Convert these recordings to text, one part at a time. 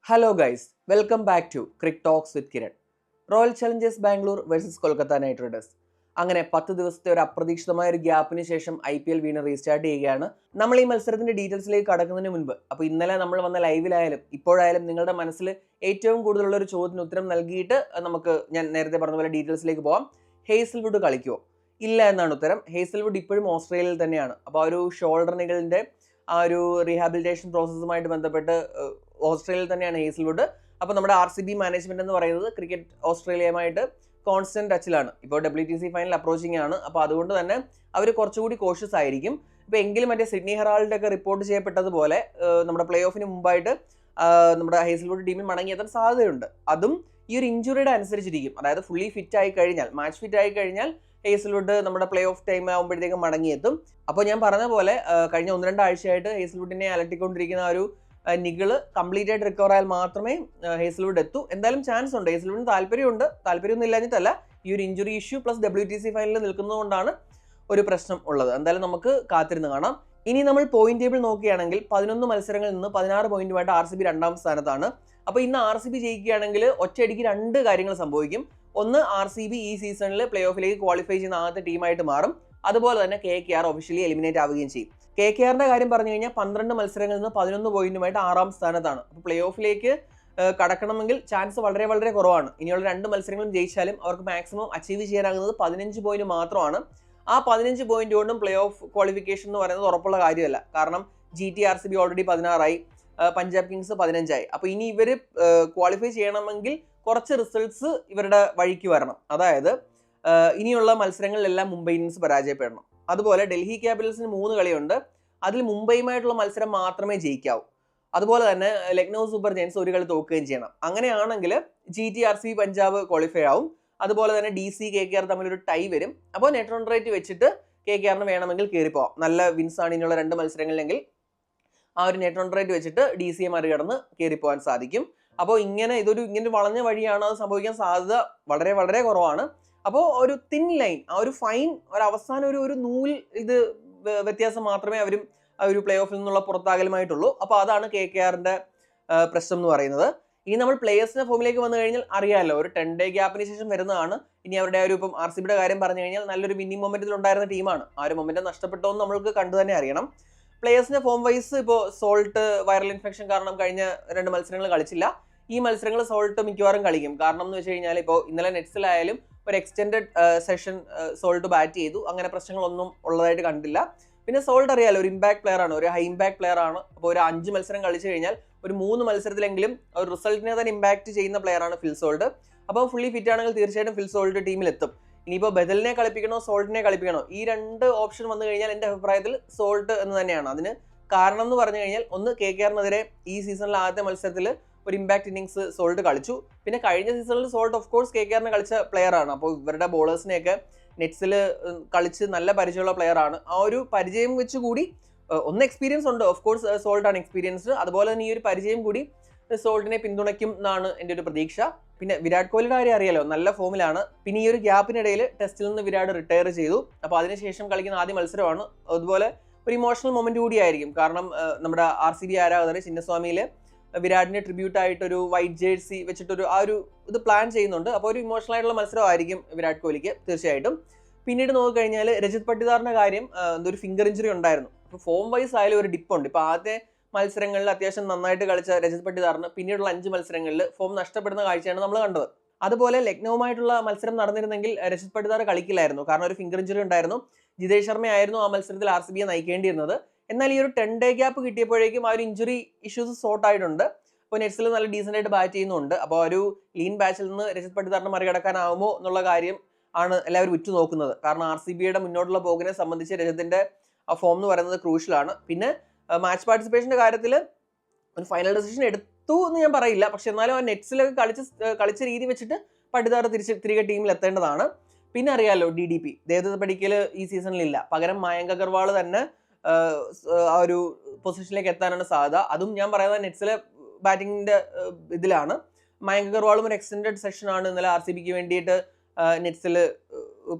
Hello guys, welcome back to Crick Talks with Kiran. Royal Challengers Bangalore versus Kolkata Knight Riders. അങ്ങനെ 10 ദിവസത്തെ ഒരു അപ്രതീക്ഷിതമായ ഒരു ഗ്യാപ്പിന് ശേഷം IPL വീണ്ടും റീസ്റ്റാർട്ട് ചെയ്യുകയാണ്. നമ്മൾ ഈ മത്സരത്തിന്റെ ഡീറ്റെയിൽസിലേക്ക് കടക്കുന്നതിന് മുൻപ്, അപ്പോൾ ഇന്നലെ നമ്മൾ വന്ന ലൈവിലായാലും ഇപ്പോഴായാലും നിങ്ങളുടെ മനസ്സിൽ ഏറ്റവും കൂടുതലുള്ള ഒരു ചോദ്യത്തിന് ഉത്തരം നൽകിയിട്ട് നമുക്ക് ഞാൻ നേരത്തെ പറഞ്ഞ പോലെ ഡീറ്റെയിൽസിലേക്ക് പോകാം. ഹേസൽവുഡ് കളിക്കുമോ? ഇല്ല എന്നാണ് ഉത്തരം. ഹേസൽവുഡ് ഇപ്പോഴും ഓസ്ട്രേലിയയിൽ തന്നെയാണ്. അപ്പോൾ ആ ഒരു ഷോൾഡർ നിഗളിന്റെ ആ ഒരു റീഹാബിലിറ്റേഷൻ പ്രോസസ്സുമായിട്ട് ബന്ധപ്പെട്ട് ഓസ്ട്രേലിയയിൽ തന്നെയാണ് ഹേസൽവുഡ്. അപ്പോൾ നമ്മുടെ RCB മാനേജ്മെന്റ് എന്ന് പറയുന്നത് ക്രിക്കറ്റ് ഓസ്ട്രേലിയയുമായിട്ട് കോൺസ്റ്റന്റ് ടച്ചിലാണ്. ഇപ്പോൾ WTC ഫൈനൽ അപ്രോച്ചിങ് ആണ്. അപ്പോൾ അതുകൊണ്ട് തന്നെ അവർ കുറച്ചുകൂടി കോഷ്യസ് ആയിരിക്കും. ഇപ്പോൾ എങ്കിലും മറ്റേ സിഡ്നി ഹെറാൾഡ് ഒക്കെ റിപ്പോർട്ട് ചെയ്യപ്പെട്ടതുപോലെ നമ്മുടെ പ്ലേ ഓഫിന് മുമ്പായിട്ട് നമ്മുടെ ഹേസൽവുഡ് ടീമിൽ മടങ്ങിയെത്താൻ സാധ്യതയുണ്ട്. അതും ഈ ഒരു ഇഞ്ചുറിയുടെ അനുസരിച്ചിരിക്കും. അതായത് ഫുള്ളി ഫിറ്റ് ആയി കഴിഞ്ഞാൽ, മാച്ച് ഫിറ്റ് ആയി കഴിഞ്ഞാൽ ഹേസൽവുഡ് നമ്മുടെ പ്ലേ ഓഫ് ടൈം ആകുമ്പോഴത്തേക്കും മടങ്ങിയെത്തും. അപ്പോൾ ഞാൻ പറഞ്ഞ പോലെ കഴിഞ്ഞ 1-2 ആഴ്ചയായിട്ട് ഹേസൽവുഡിനെ അലട്ടിക്കൊണ്ടിരിക്കുന്ന ആ ഒരു നിഗിള് കംപ്ലീറ്റ് ആയിട്ട് റിക്കവർ ആയാൽ മാത്രമേ ഹേസൽവുഡ് എത്തൂ. എന്തായാലും ചാൻസ് ഉണ്ട്. ഹേസൽവുഡിന് താല്പര്യമൊന്നും ഇല്ലാഞ്ഞിട്ടല്ല, ഈ ഒരു ഇഞ്ചുറി ഇഷ്യൂ പ്ലസ് WTC ഫൈനലിൽ നിൽക്കുന്നതുകൊണ്ടാണ് ഒരു പ്രശ്നം ഉള്ളത്. എന്തായാലും നമുക്ക് കാത്തിരുന്ന് കാണാം. ഇനി നമ്മൾ പോയിന്റ് ടേബിൾ നോക്കുകയാണെങ്കിൽ 11 മത്സരങ്ങളിൽ നിന്ന് 16 പോയിന്റുമായിട്ട് RCB 2ാം സ്ഥാനത്താണ്. അപ്പോൾ ഇന്ന് RCB ജയിക്കുകയാണെങ്കിൽ ഒറ്റയടിക്ക് 2 കാര്യങ്ങൾ സംഭവിക്കും. ഒന്ന്, RCB ഈ സീസണിൽ പ്ലേ ഓഫിലേക്ക് ക്വാളിഫൈ ചെയ്യുന്ന ആദ്യത്തെ ടീമായിട്ട് മാറും. അതുപോലെ തന്നെ KKR ഒഫീഷ്യലി എലിമിനേറ്റ് ആവുകയും ചെയ്യും. KKRന്റെ കാര്യം പറഞ്ഞു കഴിഞ്ഞാൽ 12 മത്സരങ്ങളിൽ നിന്ന് 11 പോയിന്റുമായിട്ട് 6ാം സ്ഥാനത്താണ്. അപ്പോൾ പ്ലേ ഓഫിലേക്ക് കടക്കണമെങ്കിൽ ചാൻസ് വളരെ വളരെ കുറവാണ്. ഇനിയുള്ള 2 മത്സരങ്ങളും ജയിച്ചാലും അവർക്ക് മാക്സിമം അച്ചീവ് ചെയ്യാനാകുന്നത് 15 പോയിന്റ് മാത്രമാണ്. ആ 15 പോയിന്റ് കൊണ്ടും പ്ലേ ഓഫ് ക്വാളിഫിക്കേഷൻ എന്ന് പറയുന്നത് ഉറപ്പുള്ള കാര്യമല്ല. കാരണം RCB ഓൾറെഡി 16 പഞ്ചാബ് കിങ്സ് 15. അപ്പോൾ ഇനി ഇവർ ക്വാളിഫൈ ചെയ്യണമെങ്കിൽ കുറച്ച് റിസൾട്ട്സ് ഇവരുടെ വഴിക്ക് വരണം. അതായത് ഇനിയുള്ള മത്സരങ്ങളിലെല്ലാം മുംബൈ ഇന്ത്യൻസ് പരാജയപ്പെടണം. അതുപോലെ ഡൽഹി ക്യാപിറ്റൽസിന് 3 കളിയുണ്ട്. അതിൽ മുംബൈയുമായിട്ടുള്ള മത്സരം മാത്രമേ ജയിക്കാവൂ. അതുപോലെ തന്നെ ലക്നൗ സൂപ്പർ ജയൻസ് 1 കളി തോക്കുകയും ചെയ്യണം. അങ്ങനെയാണെങ്കിൽ RCB പഞ്ചാബ് ക്വാളിഫൈ ആവും. അതുപോലെ തന്നെ DC KKR തമ്മിലൊരു ടൈ വരും. അപ്പോൾ നെറ്റ് റൺ റേറ്റ് വെച്ചിട്ട് KKRന് വേണമെങ്കിൽ കയറിപ്പോവാം. നല്ല വിൻസ് ആണ് ഇനിയുള്ള 2 മത്സരങ്ങളിലെങ്കിൽ ആ ഒരു നെറ്റ് റൺ റേറ്റ് വെച്ചിട്ട് DCയെ മറികടന്ന് കയറിപ്പോകാൻ സാധിക്കും. അപ്പോൾ ഇങ്ങനെ വളഞ്ഞ വഴിയാണ് അത് സംഭവിക്കാൻ സാധ്യത വളരെ വളരെ കുറവാണ്. അപ്പോൾ ഒരു തിൻ ലൈൻ, ആ ഒരു ഫൈൻ, ഒരു അവസാനം ഒരു നൂൽ ഇത് വ്യത്യാസം മാത്രമേ അവരും ആ ഒരു പ്ലേ ഓഫിൽ നിന്നുള്ള പുറത്താകലുമായിട്ടുള്ളൂ. അപ്പോൾ അതാണ് KKRന്റെ പ്രശ്നം എന്ന് പറയുന്നത്. ഇനി നമ്മൾ പ്ലേയേഴ്സിന്റെ ഫോമിലേക്ക് വന്നു കഴിഞ്ഞാൽ അറിയാമല്ലോ, ഒരു 10 ഡേ ഗ്യാപ്പിന് ശേഷം വരുന്നതാണ്. ഇനി അവരുടെ ആ ഒരു ഇപ്പം RCBയുടെ കാര്യം പറഞ്ഞു കഴിഞ്ഞാൽ നല്ലൊരു വിന്നിംഗ് മൊമെന്റിൽ ഉണ്ടായിരുന്ന ടീമാണ്. ആ ഒരു മൊമെന്റം നഷ്ടപ്പെട്ടോ എന്ന് നമ്മൾക്ക് കണ്ടു തന്നെ അറിയണം. പ്ലേയേഴ്സിന്റെ ഫോം വൈസ് ഇപ്പോൾ സോൾട്ട് വൈറൽ ഇൻഫെക്ഷൻ കാരണം കഴിഞ്ഞ 2 മത്സരങ്ങൾ കളിച്ചില്ല. ഈ മത്സരങ്ങൾ സോൾട്ട് മിക്കവാറും കളിക്കും. കാരണം എന്ന് വെച്ച് കഴിഞ്ഞാൽ ഇപ്പോൾ ഇന്നലെ നെറ്റ്സിലായാലും ഒരു എക്സ്റ്റെൻഡഡ് സെഷൻ സോൾട്ട് ബാറ്റ് ചെയ്തു. അങ്ങനെ പ്രശ്നങ്ങളൊന്നും ഉള്ളതായിട്ട് കണ്ടില്ല. പിന്നെ സോൾട്ട് അറിയാലോ, ഒരു ഇമ്പാക്ട് പ്ലെയർ ആണ്, ഒരു ഹൈ ഇമ്പാക്ട് പ്ലെയർ ആണ്. അപ്പോൾ ഒരു 5 മത്സരം കളിച്ചു കഴിഞ്ഞാൽ ഒരു 3 മത്സരത്തിലെങ്കിലും ഒരു റിസൾട്ടിനെ തന്നെ ഇമ്പാക്ട് ചെയ്യുന്ന പ്ലെയർ ആണ് ഫിൽ സോൾട്ട്. അപ്പോൾ ഫുള്ളി ഫിറ്റ് ആണെങ്കിൽ തീർച്ചയായിട്ടും ഫിൽ സോൾട്ട് ടീമിലെത്തും. ഇനിയിപ്പോൾ ബദലിനെ കളിപ്പിക്കണോ സോൾട്ടിനെ കളിപ്പിക്കണോ, ഈ 2 ഓപ്ഷൻ വന്നു കഴിഞ്ഞാൽ എൻ്റെ അഭിപ്രായത്തിൽ സോൾട്ട് എന്ന് തന്നെയാണ്. അതിന് കാരണം എന്ന് പറഞ്ഞു കഴിഞ്ഞാൽ, ഒന്ന്, KKRനെതിരെ ഈ സീസണിലെ ആദ്യത്തെ മത്സരത്തിൽ ഒരു ഇമ്പാക്ട് ഇന്നിങ്സ് സോൾട്ട് കളിച്ചു. പിന്നെ കഴിഞ്ഞ സീസണിൽ സോൾട്ട് ഓഫ് കോഴ്സ് KKRനെ കളിച്ച പ്ലെയർ ആണ്. അപ്പോൾ ഇവരുടെ ബോളേഴ്സിനെയൊക്കെ നെറ്റ്സിൽ കളിച്ച് നല്ല പരിചയമുള്ള പ്ലെയർ ആണ്. ആ ഒരു പരിചയം വെച്ച് കൂടി ഒന്ന് എക്സ്പീരിയൻസ് ഉണ്ട്, ഓഫ് കോഴ്സ് സോൾട്ട് ആണ് എക്സ്പീരിയൻസ്ഡ്. അതുപോലെ തന്നെ ഈ ഒരു പരിചയം കൂടി സോൾട്ടിനെ പിന്തുണയ്ക്കും എന്നാണ് എൻ്റെ ഒരു പ്രതീക്ഷ. പിന്നെ വിരാട് കോഹ്ലിയുടെ കാര്യം അറിയാലോ, നല്ല ഫോമിലാണ്. പിന്നെ ഈ ഒരു ഗ്യാപ്പിനിടയിൽ ടെസ്റ്റിൽ നിന്ന് വിരാട് റിട്ടയർ ചെയ്തു. അപ്പോൾ അതിനുശേഷം കളിക്കുന്ന ആദ്യ മത്സരമാണ്. അതുപോലെ ഒരു ഇമോഷണൽ മൊമെന്റ് കൂടിയായിരിക്കും. കാരണം നമ്മുടെ RCB ആരാധകർ ചിന്നസ്വാമിയിൽ വിരാടിന്റെ ട്രിബ്യൂട്ട് ആയിട്ടൊരു വൈറ്റ് ജേഴ്സി വെച്ചിട്ടൊരു ആ ഒരു ഇത് പ്ലാൻ ചെയ്യുന്നുണ്ട്. അപ്പോൾ ഒരു ഇമോഷണൽ ആയിട്ടുള്ള മത്സരമായിരിക്കും വിരാട് കോഹ്ലിക്ക് തീർച്ചയായിട്ടും. പിന്നീട് നോക്കിക്കഴിഞ്ഞാൽ രജത് പട്ടിദാറിന്റെ കാര്യം, എന്തൊരു ഫിംഗർ ഇഞ്ചുറി ഉണ്ടായിരുന്നു. അപ്പോൾ ഫോം വൈസ് ആയാലും ഒരു ഡിപ്പുണ്ട്. ഇപ്പോൾ ആദ്യത്തെ മത്സരങ്ങളിൽ അത്യാവശ്യം നന്നായിട്ട് കളിച്ച രജത് പട്ടിദാറിന് പിന്നീടുള്ള 5 മത്സരങ്ങളിൽ ഫോം നഷ്ടപ്പെടുന്ന കാഴ്ചയാണ് നമ്മൾ കണ്ടത്. അതുപോലെ ലക്നൌമായിട്ടുള്ള മത്സരം നടന്നിരുന്നെങ്കിൽ രജത് പട്ടിദാർ കളിക്കില്ലായിരുന്നു. കാരണം ഒരു ഫിംഗർ ഇഞ്ചുറി ഉണ്ടായിരുന്നു. ജിതേഷ് ശർമ്മയായിരുന്നു ആ മത്സരത്തിൽ RCBയെ നയിക്കേണ്ടിയിരുന്നത്. എന്നാൽ ഈ ഒരു 10 ഡേ ഗ്യാപ്പ് കിട്ടിയപ്പോഴേക്കും ആ ഒരു ഇഞ്ചുറി ഇഷ്യൂസ് സോർട്ട് ആയിട്ടുണ്ട്. അപ്പോൾ നെറ്റ്സിൽ നല്ല ഡീസൻ്റ് ആയിട്ട് ബാറ്റ് ചെയ്യുന്നുണ്ട്. അപ്പോൾ ഒരു ലീൻ ബാച്ചിൽ നിന്ന് രജത് പട്ടിദാറിനെ മറികടക്കാനാവുമോ എന്നുള്ള കാര്യം ആണ് എല്ലാവരും ഉറ്റുനോക്കുന്നത്. കാരണം RCBയുടെ മുന്നോട്ടുള്ള പോക്കിനെ സംബന്ധിച്ച് രജത്തിന്റെ ആ ഫോം എന്ന് പറയുന്നത് ക്രൂഷ്യലാണ്. പിന്നെ മാച്ച് പാർട്ടിസിപ്പേഷന്റെ കാര്യത്തിൽ ഒരു ഫൈനൽ ഡെസിഷൻ എടുത്തു എന്ന് ഞാൻ പറയില്ല. പക്ഷെ എന്നാലും ആ നെറ്റ്സിലൊക്കെ കളിച്ച രീതി വെച്ചിട്ട് പട്ടിദാർ തിരികെ ടീമിൽ എത്തേണ്ടതാണ്. പിന്നെ അറിയാലോ, DDP ദേവദത്ത് പടിക്കൽ ഈ സീസണിലില്ല. പകരം മയങ്ക് അഗർവാൾ തന്നെ ആ ഒരു പൊസിഷനിലേക്ക് എത്താനാണ് സാധ്യത. അതും ഞാൻ പറയുന്നത് നെറ്റ്സിലെ ബാറ്റിങ്ങിന്റെ ഇതിലാണ്. മയങ്ക് അഗർവാളും ഒരു എക്സ്റ്റെൻഡഡ് സെഷനാണ് ഇന്നലെ RCBക്ക് വേണ്ടിയിട്ട് നെറ്റ്സിൽ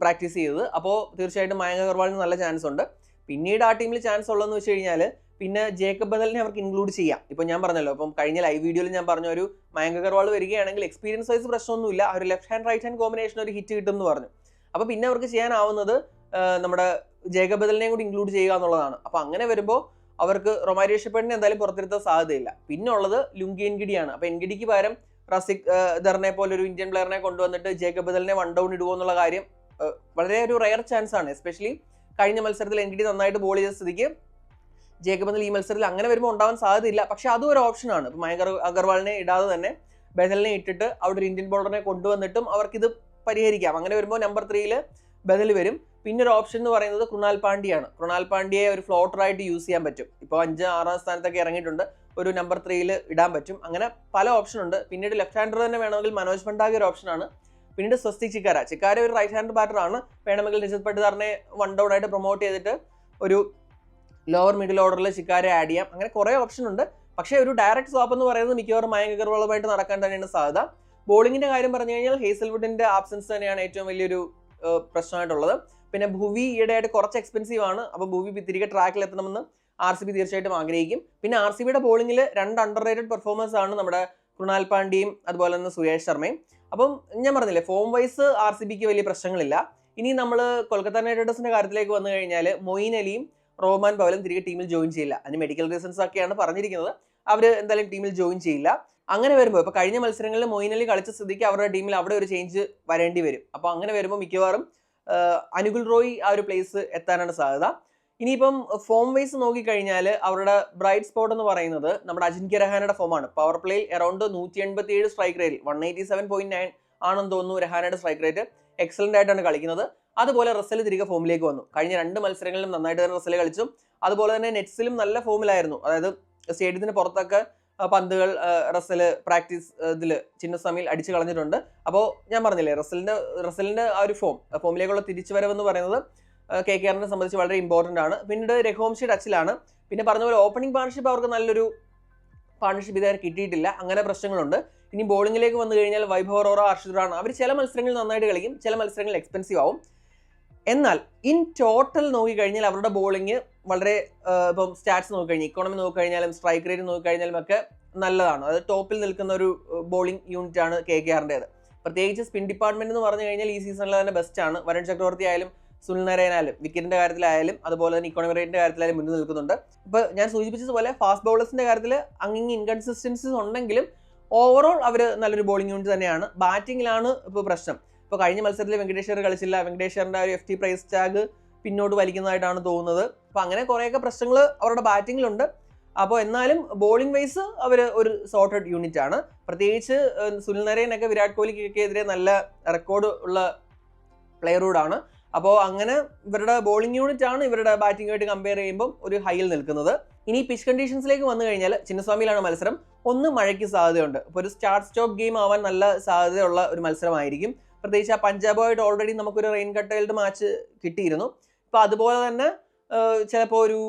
പ്രാക്ടീസ് ചെയ്തത്. അപ്പോൾ തീർച്ചയായിട്ടും മയങ്ക് അഗർവാളിന് നല്ല ചാൻസ് ഉണ്ട്. പിന്നീട് ആ ടീമിൽ ചാൻസ് ഉള്ളതെന്ന് വെച്ച് കഴിഞ്ഞാൽ പിന്നെ ജേക്കബ് ബദലിനെ അവർക്ക് ഇൻക്ലൂഡ് ചെയ്യാം. ഇപ്പോൾ ഞാൻ പറഞ്ഞല്ലോ, അപ്പം കഴിഞ്ഞ ലൈവ് വീഡിയോയിൽ ഞാൻ പറഞ്ഞ ഒരു മയങ്ക് അഗർവാൾ വരികയാണെങ്കിൽ എക്സ്പീരിയൻസ് വൈസ് പ്രശ്നമൊന്നുമില്ല, ഒരു left hand right hand combination ഒരു ഹിറ്റ് കിട്ടും എന്ന് പറഞ്ഞു. അപ്പോൾ പിന്നെ അവർക്ക് ചെയ്യാനാവുന്നത് നമ്മുടെ ജേക്കബ് ബദലിനെയും കൂടി ഇൻക്ലൂഡ് ചെയ്യുക എന്നുള്ളതാണ്. അപ്പോൾ അങ്ങനെ വരുമ്പോൾ അവർക്ക് റൊമാരിയോ ഷെപ്പേർഡിനെ എന്തായാലും പുറത്തിരുത്താൻ സാധ്യതയില്ല. പിന്നെ ഉള്ളത് ലുങ്കി എൻഗിഡിയാണ്. അപ്പോൾ എൻഗിഡിക്ക് പകരം റസിക് ദറിനെ പോലെ ഒരു ഇന്ത്യൻ പ്ലെയറിനെ കൊണ്ടുവന്നിട്ട് ജേക്കബ് ബദലിനെ വൺ ഡൗൺ ഇടുവോ എന്നുള്ള കാര്യം വളരെ ഒരു റയർ ചാൻസ് ആണ്. എസ്പെഷ്യലി കഴിഞ്ഞ മത്സരത്തിൽ എൻഗിഡി നന്നായിട്ട് ബോൾ ചെയ്ത സ്ഥിതിക്ക് ജേക്കബ് ബദൽ ഈ മത്സരത്തിൽ അങ്ങനെ വരുമ്പോൾ ഉണ്ടാവാൻ സാധ്യതയില്ല. പക്ഷെ അതും ഒരു ഓപ്ഷനാണ്. ഇപ്പോൾ മയങ്ക് അഗർവാളിനെ ഇടാതെ തന്നെ ബദലിനെ ഇട്ടിട്ട് അവിടെ ഒരു ഇന്ത്യൻ ബോളറിനെ കൊണ്ടുവന്നിട്ടും അവർക്കിത് പരിഹരിക്കാം. അങ്ങനെ വരുമ്പോൾ നമ്പർ 3 ബദൽ വരും. പിന്നെ ഒരു ഓപ്ഷൻ എന്ന് പറയുന്നത് കൃണാൽ പാണ്ഡ്യയാണ്. കൃണാൽ പാണ്ഡ്യയെ ഒരു ഫ്ലോട്ടറായിട്ട് യൂസ് ചെയ്യാൻ പറ്റും. ഇപ്പോൾ 5-6 സ്ഥാനത്തൊക്കെ ഇറങ്ങിയിട്ടുണ്ട്, ഒരു നമ്പർ 3 ഇടാൻ പറ്റും. അങ്ങനെ പല ഓപ്ഷൻ ഉണ്ട്. പിന്നീട് ലെഫ്റ്റ് ഹാൻഡർ തന്നെ വേണമെങ്കിൽ മനോജ് പണ്ഡാഗി ഒരു ഓപ്ഷനാണ്. പിന്നീട് സ്വസ്തിക് ചിക്കാര ഒരു റൈറ്റ് ഹാൻഡ് ബാറ്ററാണ്. വേണമെങ്കിൽ രജത് പട്ടിദാറിനെ വൺ ഡൗൺ ആയിട്ട് പ്രൊമോട്ട് ചെയ്തിട്ട് ഒരു ലോവർ മിഡിൽ ഓർഡറിൽ ചിക്കാരെ ആഡ് ചെയ്യാം. അങ്ങനെ കുറേ ഓപ്ഷൻ ഉണ്ട്. പക്ഷേ ഒരു ഡയറക്റ്റ് സ്വാപ്പ് എന്ന് പറയുന്നത് മിക്കവാറും മയങ്ക് അഗർവാളുമായിട്ട് നടക്കാൻ തന്നെയാണ് സാധ്യത. ബോളിങ്ങിന്റെ കാര്യം പറഞ്ഞു കഴിഞ്ഞാൽ ഹേസൽവുഡിന്റെ ആബ്സെൻസ് തന്നെയാണ് ഏറ്റവും വലിയൊരു പ്രശ്നമായിട്ടുള്ളത്. പിന്നെ ഭുവി ഈയിടെയായിട്ട് കുറച്ച് എക്സ്പെൻസീവ് ആണ്. അപ്പോൾ ഭുവി തിരികെ ട്രാക്കിൽ എത്തണമെന്ന് RCB തീർച്ചയായിട്ടും ആഗ്രഹിക്കും. പിന്നെ RCBയുടെ ബോളിങ്ങിൽ 2 അണ്ടർ റേറ്റഡ് പെർഫോമൻസ് ആണ് നമ്മുടെ കൃണാൽ പാണ്ഡ്യയും അതുപോലെ തന്നെ സുയേഷ് ശർമ്മയും. അപ്പം ഞാൻ പറഞ്ഞില്ലേ, ഫോം വൈസ് RCBക്ക് വലിയ പ്രശ്നങ്ങളില്ല. ഇനി നമ്മൾ കൊൽക്കത്ത നൈറ്റ് റൈഡേഴ്സിന്റെ കാര്യത്തിലേക്ക് വന്നു കഴിഞ്ഞാൽ മൊയിൻ അലിയും റോമാൻ പവലും തിരികെ ടീമിൽ ജോയിൻ ചെയ്യില്ല. അതിന് മെഡിക്കൽ റീസൺസ് ഒക്കെയാണ് പറഞ്ഞിരിക്കുന്നത്. അവർ എന്തായാലും ടീമിൽ ജോയിൻ ചെയ്യില്ല. അങ്ങനെ വരുമ്പോൾ ഇപ്പോൾ കഴിഞ്ഞ മത്സരങ്ങളിൽ മൊയിൻ അലി കളിച്ച സ്ഥിതിക്ക് അവരുടെ ടീമിൽ അവിടെ ഒരു ചേഞ്ച് വരേണ്ടി വരും. അപ്പോൾ അങ്ങനെ വരുമ്പോൾ മിക്കവാറും അനുകുൽ റോയ് ആ ഒരു പ്ലേസ് എത്താനാണ് സാധ്യത. ഇനിയിപ്പം ഫോം വൈസ് നോക്കിക്കഴിഞ്ഞാൽ അവരുടെ ബ്രൈറ്റ് സ്പോട്ട് എന്ന് പറയുന്നത് നമ്മുടെ അജിൻക്യ രഹാനയുടെ ഫോമാണ്. പവർ പ്ലേയിൽ അറൌണ്ട് 187 സ്ട്രൈക്ക് റേറ്റിൽ 187.9 ആണെന്ന് തോന്നുന്നു രഹാനയുടെ സ്ട്രൈക്ക് റേറ്റ്. എക്സലന്റ് ആയിട്ടാണ് കളിക്കുന്നത്. അതുപോലെ റസൽ തിരികെ ഫോമിലേക്ക് വന്നു. കഴിഞ്ഞ 2 മത്സരങ്ങളിലും നന്നായിട്ട് തന്നെ റസൽ കളിച്ചു. അതുപോലെ തന്നെ നെറ്റ്സിലും നല്ല ഫോമിലായിരുന്നു. അതായത് സ്റ്റേഡിയത്തിന് പുറത്തൊക്കെ പന്തുകൾ റസൽ പ്രാക്ടീസ് ചിന്നസ്വാമിയിൽ അടിച്ചു കളഞ്ഞിട്ടുണ്ട്. അപ്പോൾ ഞാൻ പറഞ്ഞില്ലേ, റസലിന്റെ ആ ഒരു ഫോമിലേക്കുള്ള തിരിച്ചുവരവെന്ന് പറയുന്നത് KKRനെ സംബന്ധിച്ച് വളരെ ഇമ്പോർട്ടൻ്റ് ആണ്. പിന്നീട് രഘുവംശി ടച്ചിലാണ്. പിന്നെ പറഞ്ഞ പോലെ ഓപ്പണിംഗ് പാർട്ണർഷിപ്പ് അവർക്ക് നല്ലൊരു പാർട്ണർഷിപ്പ് ഇതുവരെ കിട്ടിയിട്ടില്ല. അങ്ങനെ പ്രശ്നങ്ങളുണ്ട്. ഇനി ബോളിങ്ങിലേക്ക് വന്നു കഴിഞ്ഞാൽ വൈഭവ് അറോറ, ഹർഷിത് റാണ അവർ ചില മത്സരങ്ങളിൽ നന്നായിട്ട് കളിക്കും, ചില മത്സരങ്ങളിൽ എക്സ്പെൻസീവ് ആവും. എന്നാൽ ഇൻ ടോട്ടൽ നോക്കിക്കഴിഞ്ഞാൽ അവരുടെ ബോളിങ് വളരെ ഇപ്പം സ്റ്റാറ്റ്സ് നോക്കിക്കഴിഞ്ഞാൽ, ഇക്കോണമി നോക്കിക്കഴിഞ്ഞാലും സ്ട്രൈക്ക് റേറ്റ് നോക്കിക്കഴിഞ്ഞാലും ഒക്കെ നല്ലതാണ്. അതായത് ടോപ്പിൽ നിൽക്കുന്ന ഒരു ബോളിംഗ് യൂണിറ്റ് ആണ് KKRൻ്റേത്. പ്രത്യേകിച്ച് സ്പിൻ ഡിപ്പാർട്ട്മെന്റ് എന്ന് പറഞ്ഞു കഴിഞ്ഞാൽ ഈ സീസണിൽ തന്നെ ബെസ്റ്റ് ആണ്. വരുൺ ചക്രവർത്തി ആയാലും സുനിൽ നരേനായാലും വിക്കറ്റിന്റെ കാര്യത്തിലായാലും അതുപോലെ തന്നെ ഇക്കോണമി റേറ്റിന്റെ കാര്യത്തിലായാലും മുന്നിൽ നിൽക്കുന്നുണ്ട്. ഇപ്പോൾ ഞാൻ സൂചിപ്പിച്ചതുപോലെ ഫാസ്റ്റ് ബൗളേഴ്സിന്റെ കാര്യത്തിൽ അങ്ങിങ്ങ് ഇൻകൺസിസ്റ്റൻസീസ് ഉണ്ടെങ്കിലും ഓവറോൾ അവർ നല്ലൊരു ബോളിംഗ് യൂണിറ്റ് തന്നെയാണ്. ബാറ്റിങ്ങിലാണ് ഇപ്പോൾ പ്രശ്നം. ഇപ്പോൾ കഴിഞ്ഞ മത്സരത്തിൽ വെങ്കടേശ്വർ കളിച്ചില്ല. വെങ്കടേശ്വറിന്റെ ഒരു FT പ്രൈസ് ടാഗ് പിന്നോട്ട് വലിക്കുന്നതായിട്ടാണ് തോന്നുന്നത്. അപ്പോൾ അങ്ങനെ കുറേയൊക്കെ പ്രശ്നങ്ങൾ അവരുടെ ബാറ്റിങ്ങിലുണ്ട്. അപ്പോൾ എന്നാലും ബോളിംഗ് വൈസ് അവർ ഒരു സോർട്ടഡ് യൂണിറ്റ് ആണ്. പ്രത്യേകിച്ച് സുനിൽ നരേനൊക്കെ വിരാട് കോഹ്ലിക്കെതിരെ നല്ല റെക്കോർഡ് ഉള്ള പ്ലെയറോടാണ്. അപ്പോൾ അങ്ങനെ ഇവരുടെ ബോളിംഗ് യൂണിറ്റ് ആണ് ഇവരുടെ ബാറ്റിംഗുമായിട്ട് കമ്പയർ ചെയ്യുമ്പോൾ ഒരു ഹൈയിൽ നിൽക്കുന്നത്. ഇനി പിച്ച് കണ്ടീഷൻസിലേക്ക് വന്നു കഴിഞ്ഞാൽ ചിന്നസ്വാമിയിലാണ് മത്സരം. ഒന്ന് മഴയ്ക്ക് സാധ്യതയുണ്ട്. അപ്പോൾ ഒരു സ്റ്റാർട്ട് സ്റ്റോപ്പ് ഗെയിം ആവാൻ നല്ല സാധ്യതയുള്ള ഒരു മത്സരമായിരിക്കും. പ്രത്യേകിച്ച് ആ പഞ്ചാബുമായിട്ട് ഓൾറെഡി നമുക്കൊരു റെയിൻ കട്ടൈൽഡ് മാച്ച് കിട്ടിയിരുന്നു. ഇപ്പോൾ അതുപോലെ തന്നെ ചിലപ്പോൾ ഒരു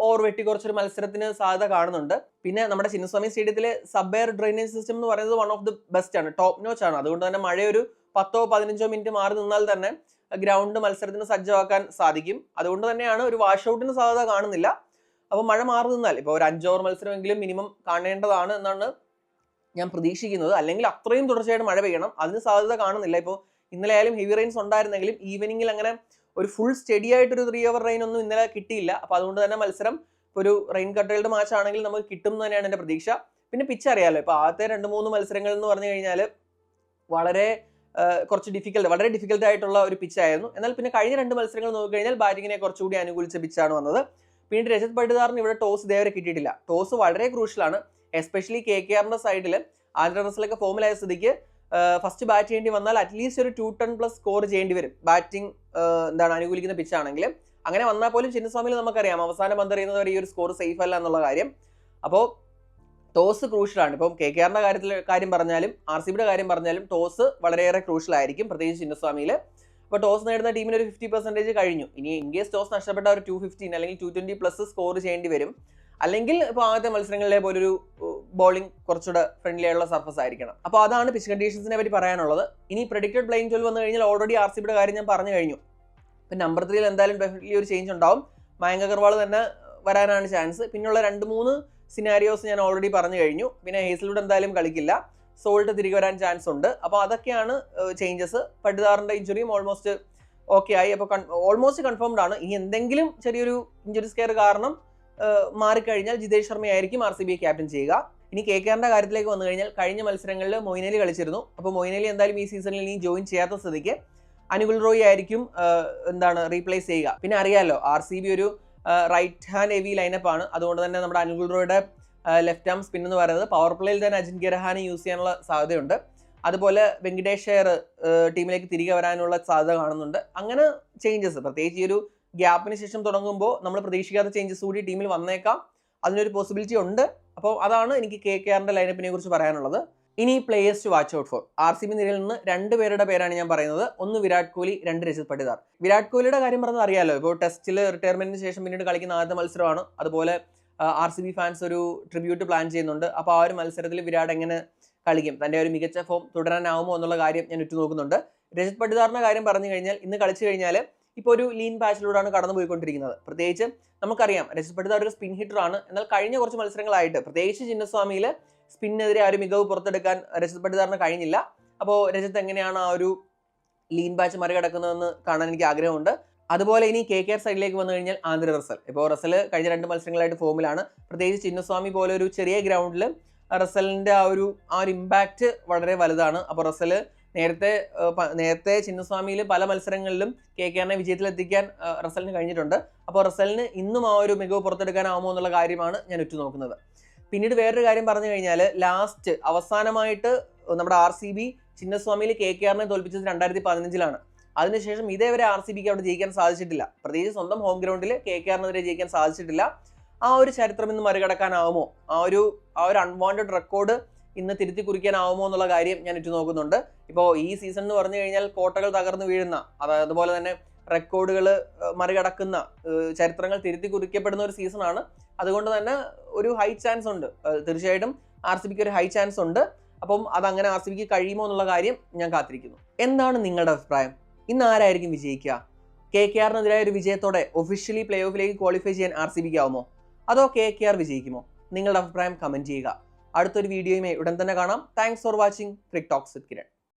ഓവർ വെട്ടി കുറച്ചൊരു മത്സരത്തിന് സാധ്യത കാണുന്നുണ്ട്. പിന്നെ നമ്മുടെ ചിന്നസ്വാമി സ്റ്റേഡിയത്തിലെ സബ് എയർ ഡ്രെയിനേജ് സിസ്റ്റം എന്ന് പറയുന്നത് വൺ ഓഫ് ദി ബെസ്റ്റ് ആണ്, ടോപ്പ് നോച്ച് ആണ്. അതുകൊണ്ട് തന്നെ മഴ ഒരു 10-15 മിനിറ്റ് മാറി നിന്നാൽ തന്നെ ഗ്രൗണ്ട് മത്സരത്തിന് സജ്ജമാക്കാൻ സാധിക്കും. അതുകൊണ്ട് തന്നെയാണ് ഒരു വാഷ് ഔട്ടിന് സാധ്യത കാണുന്നില്ല. അപ്പോൾ മഴ മാറി നിന്നാൽ ഇപ്പോൾ ഒരു 5 ഓവർ മത്സരമെങ്കിലും മിനിമം കാണേണ്ടതാണ് എന്നാണ് ഞാൻ പ്രതീക്ഷിക്കുന്നത്. അല്ലെങ്കിൽ അത്രയും തുടർച്ചയായിട്ട് മഴ പെയ്യണം, അതിന് സാധ്യത കാണുന്നില്ല. ഇപ്പോൾ ഇന്നലെ ആയാലും ഹെവി റെയിൻസ് ഉണ്ടായിരുന്നെങ്കിലും ഈവനിങ്ങിൽ അങ്ങനെ ഒരു ഫുൾ സ്റ്റഡി ആയിട്ടൊരു 3 ഓവർ റെയിൻ ഒന്നും ഇന്നലെ കിട്ടിയില്ല. അപ്പോൾ അതുകൊണ്ട് തന്നെ മത്സരം ഒരു റെയിൻ കട്ടൈൽഡ് മാച്ച് ആണെങ്കിൽ നമുക്ക് കിട്ടും എന്ന് തന്നെയാണ് എൻ്റെ പ്രതീക്ഷ. പിന്നെ പിച്ച് അറിയാമല്ലോ, ഇപ്പോൾ ആദ്യത്തെ 2-3 മത്സരങ്ങൾ എന്ന് പറഞ്ഞു കഴിഞ്ഞാൽ വളരെ വളരെ ഡിഫിക്കൽട്ട് ആയിട്ടുള്ള ഒരു പിച്ചായിരുന്നു. എന്നാൽ പിന്നെ കഴിഞ്ഞ 2 മത്സരങ്ങൾ നോക്കിക്കഴിഞ്ഞാൽ ബാറ്റിങ്ങിനെ കുറച്ചുകൂടി അനുകൂലിച്ച പിച്ചാണ് വന്നത്. പിന്നീട് രജത് പട്ടിദാറിന് ഇവിടെ ടോസ് ഇതേവരെ കിട്ടിയിട്ടില്ല. ടോസ് വളരെ ക്രൂഷ്യലാണ്. എസ്പെഷ്യലി KKRന്റെ സൈഡിൽ ആൻഡ്രെ റസലൊക്കെ ഫോമിലായ സ്ഥിതിക്ക് ഫസ്റ്റ് ബാറ്റ് ചെയ്യേണ്ടി വന്നാൽ അറ്റ്ലീസ്റ്റ് ഒരു 210+ സ്കോർ ചെയ്യേണ്ടി വരും ബാറ്റിംഗ് അനുകൂലിക്കുന്ന പിച്ചാണെങ്കിൽ. അങ്ങനെ വന്നാൽ പോലും ചിന്നസ്വാമിയിൽ നമുക്കറിയാം അവസാനം പന്തെറിയുന്നത് വരെ ഈ ഒരു സ്കോർ സേഫ് അല്ല എന്നുള്ള കാര്യം. അപ്പോൾ ടോസ് ക്രൂഷ്യലാണ്. ഇപ്പം KKRന്റെ കാര്യം പറഞ്ഞാലും RCBയുടെ കാര്യം പറഞ്ഞാലും ടോസ് വളരെയേറെ ക്രൂഷ്യൽ ആയിരിക്കും, പ്രത്യേകിച്ച് ചിന്നസ്വാമിയിൽ. അപ്പോൾ ടോസ് നേടുന്ന ടീമിന് ഒരു 50% കഴിഞ്ഞു. ഇനി ഇൻ കേസ് ടോസ് നഷ്ടപ്പെട്ട ഒരു 215 അല്ലെങ്കിൽ 220+ സ്കോർ ചെയ്യേണ്ടി വരും. അല്ലെങ്കിൽ ഇപ്പോൾ ആദ്യത്തെ മത്സരങ്ങളിലെ പോലൊരു ബോളിംഗ് കുറച്ചുകൂടെ ഫ്രണ്ട്ലി ആയിട്ടുള്ള സർഫസ് ആയിരിക്കണം. അപ്പോൾ അതാണ് പിച്ച് കണ്ടീഷൻസിനെ പറ്റി പറയാനുള്ളത്. ഇനി പ്രെഡിക്റ്റഡ് പ്ലേയിങ് 12 വന്നു കഴിഞ്ഞാൽ ഓൾറെഡി RCBയുടെ കാര്യം ഞാൻ പറഞ്ഞു കഴിഞ്ഞു. ഇപ്പം നമ്പർ 3 എന്തായാലും ഡെഫിനറ്റ്ലി ഒരു ചേഞ്ച് ഉണ്ടാവും. മയങ്ക് അഗർവാൾ തന്നെ വരാനാണ് ചാൻസ്. പിന്നെയുള്ള 2-3 സിനാരിയോസ് ഞാൻ ഓൾറെഡി പറഞ്ഞു കഴിഞ്ഞു. പിന്നെ ഹേസൽവുഡ് എന്തായാലും കളിക്കില്ല, സോൾട്ട് തിരികെ വരാൻ ചാൻസ് ഉണ്ട്. അപ്പോൾ അതൊക്കെയാണ് ചേഞ്ചസ്. പട്ടിദാറിൻ്റെ ഇഞ്ചുറിയും ഓൾമോസ്റ്റ് ഓക്കെ ആയി. അപ്പോൾ ഓൾമോസ്റ്റ് കൺഫേംഡ് ആണ്. ഇനി എന്തെങ്കിലും ചെറിയൊരു ഇഞ്ചുറി സ്കെയർ കാരണം മാറിക്കഴിഞ്ഞാൽ ജിതേഷ് ശർമ്മയായിരിക്കും RCB ക്യാപ്റ്റൻ ചെയ്യുക. ഇനി KKRന്റെ കാര്യത്തിലേക്ക് വന്നു കഴിഞ്ഞാൽ കഴിഞ്ഞ മത്സരങ്ങളിൽ മൊയിൻ അലി കളിച്ചിരുന്നു. അപ്പോൾ മൊയിൻ അലി എന്തായാലും ഈ സീസണിൽ ഇനി ജോയിൻ ചെയ്യാത്ത സ്ഥിതിക്ക് അനുകുൽ റോയ് ആയിരിക്കും റീപ്ലേസ് ചെയ്യുക. പിന്നെ അറിയാമല്ലോ RCB ഒരു റൈറ്റ് ഹാൻഡ് ഹെവി ലൈനപ്പ് ആണ്. അതുകൊണ്ട് തന്നെ നമ്മുടെ അനുകുൽ റോയുടെ ലെഫ്റ്റ് ആം സ്പിൻ എന്ന് പറയുന്നത് പവർ പ്ലേയിൽ തന്നെ അജിൻക്യ രഹാനെ യൂസ് ചെയ്യാനുള്ള സാധ്യതയുണ്ട്. അതുപോലെ വെങ്കിടേഷ് അയ്യർ ടീമിലേക്ക് തിരികെ വരാനുള്ള സാധ്യത കാണുന്നുണ്ട്. അങ്ങനെ ചേഞ്ചസ് പ്രത്യേകിച്ച് ഈ ഒരു ഗ്യാപ്പിന് ശേഷം തുടങ്ങുമ്പോൾ നമ്മൾ പ്രതീക്ഷിക്കാത്ത ചേഞ്ചസ് കൂടി ടീമിൽ വന്നേക്കാം. അതിനൊരു പോസിബിലിറ്റി ഉണ്ട്. അപ്പോൾ അതാണ് എനിക്ക് KKRന്റെ ലൈനപ്പിനെ കുറിച്ച് പറയാനുള്ളത്. ഇനി players to watch out for. RCB നിരയിൽ നിന്ന് 2 പേരുടെ പേരാണ് ഞാൻ പറയുന്നത്. ഒന്ന് വിരാട് കോഹ്ലി, 2 രജത് പട്ടിദാർ. വിരാട് കോഹ്ലിയുടെ കാര്യം പറഞ്ഞത് അറിയാലോ, ഇപ്പോൾ ടെസ്റ്റിൽ റിട്ടയർമെന്റിന് ശേഷം പിന്നീട് കളിക്കുന്ന ആദ്യത്തെ മത്സരമാണ്. അതുപോലെ RCB ഫാൻസ് ഒരു ട്രിബ്യൂട്ട് പ്ലാൻ ചെയ്യുന്നുണ്ട്. അപ്പോൾ ആ ഒരു മത്സരത്തിൽ വിരാട് എങ്ങനെ കളിക്കും, തൻ്റെ ഒരു മികച്ച ഫോം തുടരാനാവുമോ എന്നുള്ള കാര്യം ഞാൻ ഉറ്റുനോക്കുന്നുണ്ട്. രജത് പട്ടിദാറിന്റെ കാര്യം പറഞ്ഞു കഴിഞ്ഞാൽ ഇന്ന് കളിച്ചു കഴിഞ്ഞാൽ ഇപ്പോൾ ഒരു ലീൻ പാച്ചിലൂടെയാണ് കടന്നു പോയിക്കൊണ്ടിരിക്കുന്നത്. പ്രത്യേകിച്ച് നമുക്കറിയാം രജത് പട്ടിദാർ ഒരു സ്പിൻ ഹിറ്റർ ആണ്. എന്നാൽ കഴിഞ്ഞ കുറച്ച് മത്സരങ്ങളായിട്ട് പ്രത്യേകിച്ച് ചിന്നസ്വാമിയിൽ സ്പിന്നെതിരെ ആ ഒരു മികവ് പുറത്തെടുക്കാൻ രജത് പട്ടിദാറിന് കഴിഞ്ഞില്ല. അപ്പോൾ രജത് എങ്ങനെയാണ് ആ ഒരു ലീൻ ബാച്ച് മറികടക്കുന്നതെന്ന് കാണാൻ എനിക്ക് ആഗ്രഹമുണ്ട്. അതുപോലെ ഇനി KKR സൈഡിലേക്ക് വന്നു കഴിഞ്ഞാൽ ആന്ധ്ര റസൽ. ഇപ്പോൾ റസൽ കഴിഞ്ഞ 2 മത്സരങ്ങളായിട്ട് ഫോമിലാണ്. പ്രത്യേകിച്ച് ചിന്നസ്വാമി പോലെ ഒരു ചെറിയ ഗ്രൗണ്ടിൽ റസലിൻ്റെ ആ ഒരു ഇമ്പാക്റ്റ് വളരെ വലുതാണ്. അപ്പോൾ റസൽ നേരത്തെ ചിന്നസ്വാമിയിൽ പല മത്സരങ്ങളിലും KKRനെ വിജയത്തിലെത്തിക്കാൻ റസലിന് കഴിഞ്ഞിട്ടുണ്ട്. അപ്പോൾ റസലിന് ഇന്നും ആ ഒരു മികവ് പുറത്തെടുക്കാനാവുമോ എന്നുള്ള കാര്യമാണ് ഞാൻ ഉറ്റുനോക്കുന്നത്. പിന്നീട് വേറൊരു കാര്യം പറഞ്ഞു കഴിഞ്ഞാൽ അവസാനമായിട്ട് നമ്മുടെ RCB ചിന്നസ്വാമിയിൽ KKRനെ തോൽപ്പിച്ചത് 2015-ലാണ്. അതിനുശേഷം ഇതേവരെ RCBക്ക് അവിടെ ജയിക്കാൻ സാധിച്ചിട്ടില്ല. പ്രത്യേകിച്ച് സ്വന്തം ഹോം ഗ്രൗണ്ടിൽ KKRനെതിരെ ജയിക്കാൻ സാധിച്ചിട്ടില്ല. ആ ഒരു ചരിത്രം ഇന്ന് മറികടക്കാനാവുമോ, ആ ഒരു അൺവാണ്ടഡ് റെക്കോർഡ് ഇന്ന് തിരുത്തി കുറിക്കാനാവുമോ എന്നുള്ള കാര്യം ഞാൻ ഉറ്റുനോക്കുന്നുണ്ട്. ഇപ്പോൾ ഈ സീസൺ എന്ന് പറഞ്ഞു കഴിഞ്ഞാൽ കോട്ടകൾ തകർന്നു വീഴുന്ന, അതുപോലെ തന്നെ റെക്കോർഡുകൾ മറികടക്കുന്ന, ചരിത്രങ്ങൾ തിരുത്തി കുറിക്കപ്പെടുന്ന ഒരു സീസണാണ്. അതുകൊണ്ട് തന്നെ ഒരു ഹൈ ചാൻസ് ഉണ്ട്, തീർച്ചയായിട്ടും RCBക്ക് ഒരു ഹൈ ചാൻസ് ഉണ്ട്. അപ്പം അതങ്ങനെ RCBക്ക് കഴിയുമോ എന്നുള്ള കാര്യം ഞാൻ കാത്തിരിക്കുന്നു. എന്താണ് നിങ്ങളുടെ അഭിപ്രായം? ഇന്ന് ആരായിരിക്കും വിജയിക്കുക? KKRനെതിരായ ഒരു വിജയത്തോടെ ഒഫീഷ്യലി പ്ലേ ഓഫിലേക്ക് ക്വാളിഫൈ ചെയ്യാൻ RCBക്ക് ആവുമോ, അതോ KKR വിജയിക്കുമോ? നിങ്ങളുടെ അഭിപ്രായം കമന്റ് ചെയ്യുക. അടുത്തൊരു വീഡിയോയുമായി ഉടൻ തന്നെ കാണാം. Thanks for watching Crick Talks with Kiran.